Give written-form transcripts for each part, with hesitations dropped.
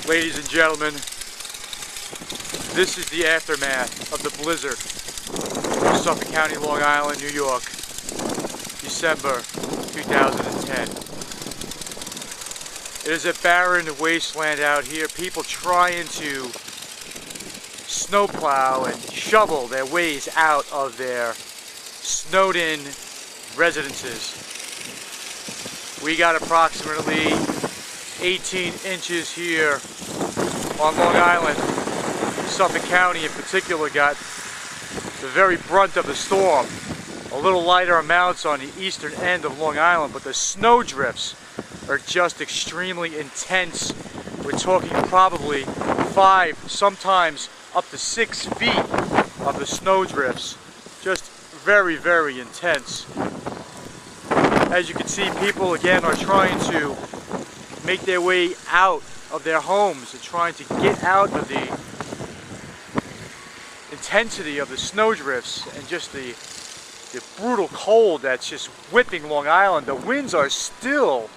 Ladies and gentlemen, this is the aftermath of the blizzard of Suffolk County, Long Island, New York, December 2010. It is a barren wasteland out here, people trying to snowplow and shovel their ways out of their snowed-in residences. We got approximately 18 inches here on Long Island. Suffolk County in particular got the very brunt of the storm. A little lighter amounts on the eastern end of Long Island, but the snow drifts are just extremely intense. We're talking probably 5, sometimes up to 6 feet of the snow drifts. Just very, very intense. As you can see, people again are trying to make their way out of their homes and trying to get out of the intensity of the snow drifts and just the brutal cold that's just whipping Long Island. The winds are still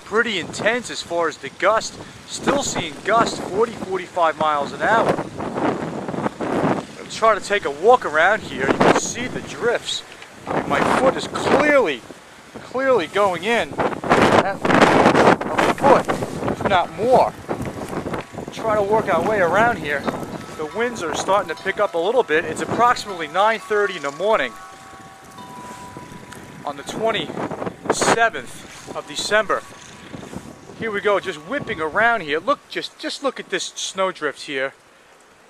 pretty intense as far as the gust. Still seeing gusts 40-45 miles an hour. I'm trying to take a walk around here. You can see the drifts. I mean, my foot is clearly going in at a foot, if not more. Try to work our way around here. The winds are starting to pick up a little bit. It's approximately 9:30 in the morning on the 27th of December. Here we go, just whipping around here. Look, just look at this snowdrift here.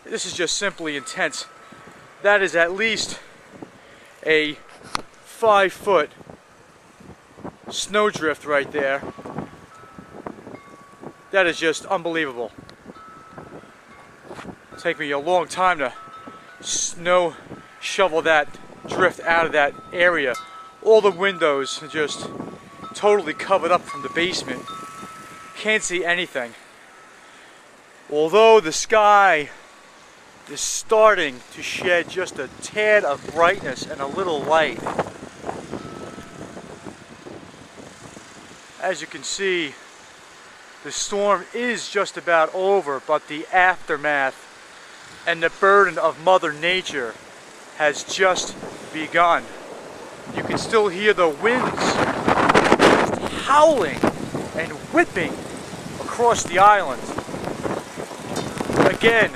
This is just simply intense. That is at least a 5-foot snowdrift right there. That is just unbelievable. It'll take me a long time to snow shovel that drift out of that area. All the windows are just totally covered up from the basement. Can't see anything. Although the sky is starting to shed just a tad of brightness and a little light. As you can see, the storm is just about over, but the aftermath and the burden of Mother Nature has just begun. You can still hear the winds just howling and whipping across the island. Again,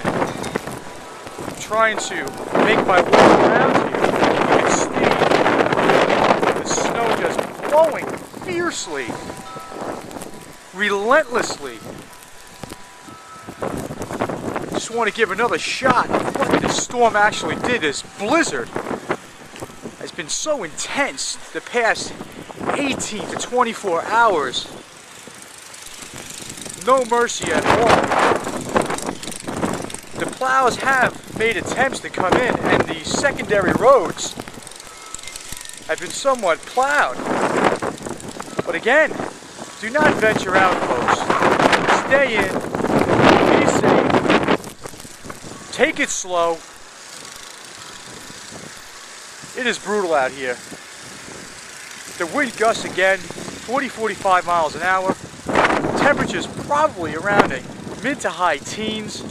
I'm trying to make my way around here. You can see the snow just blowing fiercely, relentlessly. Just want to give another shot at what this storm actually did. This blizzard has been so intense the past 18 to 24 hours. No mercy at all. The plows have made attempts to come in, and the secondary roads have been somewhat plowed. But again, do not venture out, folks. Stay in, be safe, take it slow. It is brutal out here. The wind gusts again, 40-45 miles an hour. Temperatures probably around a mid to high teens,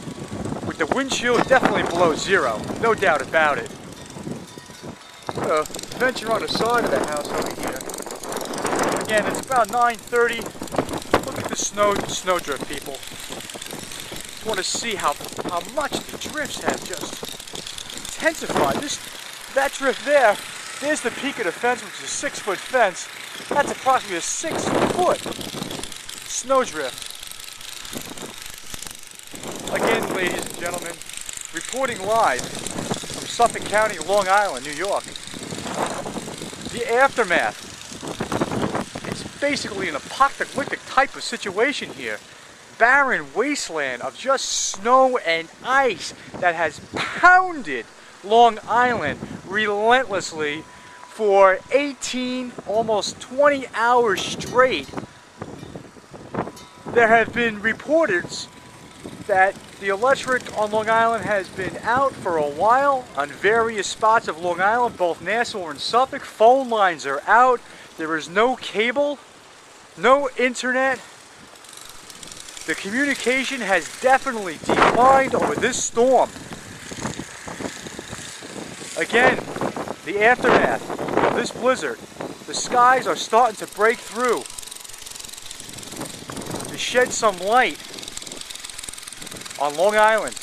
with the wind chill definitely below zero, no doubt about it. I'm gonna venture on the side of the house over here. Again, it's about 9:30. Look at the snowdrift, people. Just want to see how much the drifts have just intensified. That drift there's the peak of the fence, which is a 6-foot fence. That's approximately a 6-foot snowdrift. Again, ladies and gentlemen, reporting live from Suffolk County, Long Island, New York. The aftermath. It's basically an apocalyptic type of situation here. Barren wasteland of just snow and ice that has pounded Long Island relentlessly for 18, almost 20 hours straight. There have been reports that the electric on Long Island has been out for a while on various spots of Long Island, both Nassau and Suffolk. Phone lines are out. There is no cable, no internet. The communication has definitely declined over this storm. Again, the aftermath of this blizzard. The skies are starting to break through to shed some light on Long Island.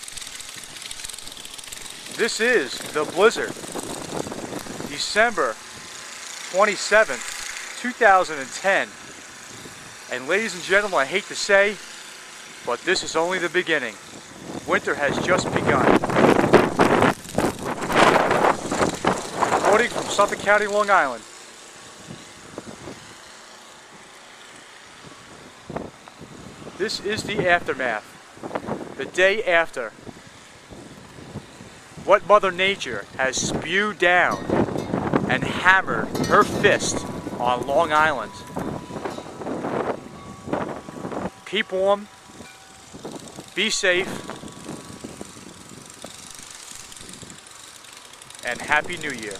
This is the blizzard. December 27th, 2010. And ladies and gentlemen, I hate to say, but this is only the beginning. Winter has just begun. Reporting from Suffolk County, Long Island. This is the aftermath. The day after. What Mother Nature has spewed down and hammered her fist on Long Island. Keep warm. Be safe. And Happy New Year.